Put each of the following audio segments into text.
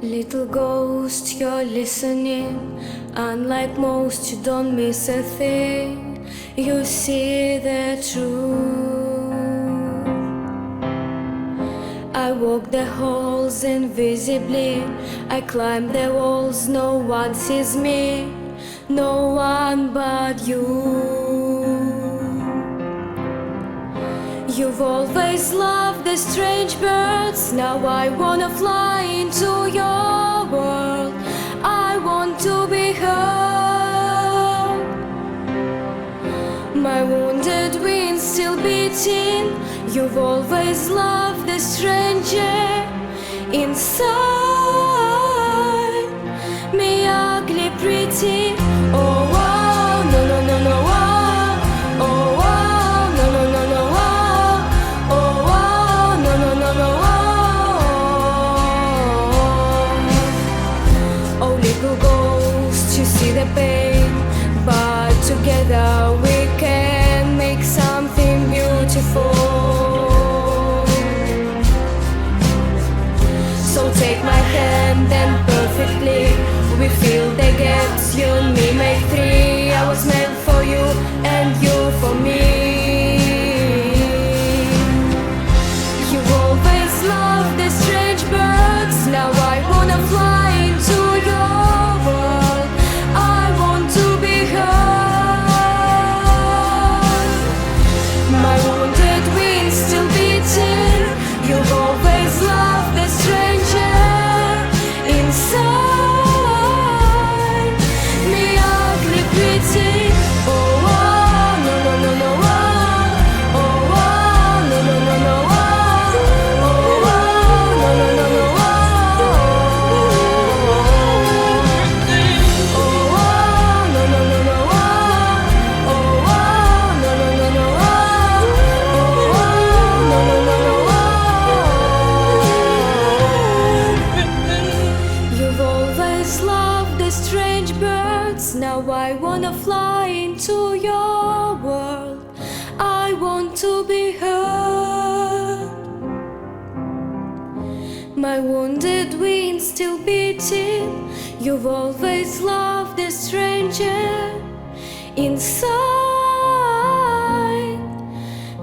Little ghost, you're listening. Unlike most, you don't miss a thing. You see the truth. I walk the halls invisibly. I climb the walls, no one sees me. No one but you. You've always loved the strange birds. Now I wanna fly into your world. I want to be heard. My wounded wings still beating. You've always loved the stranger inside me, ugly, pretty. Oh, wow, no, no, no, no, wow. Oh, wow, no, no, no, no, wow. Little ghost, you see the pain, but together we can make something beautiful. So take my hand and perfectly we fill the gaps. You and me make three. I was meant for you and you for me. You always loved the strange birds. Now I wanna fly into your world. I want to be heard. My wounded wings still beating. You've always loved the stranger inside me, ugly, pretty. Oh, wow, no, no, no, no, wow. Oh, wow, no, no, no, no, wow. Oh, wow, no, no, no, no, wow. Oh, wow, no, no, no, no, wow. Oh, wow, no, no, no, no, wow. Oh, wow, no, no, no, no, wow. You've always loved the strange birds. Now I wanna fly into your world. I want to be heard. My wounded wings still beating. You've always loved the stranger inside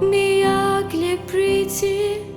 me, ugly, pretty.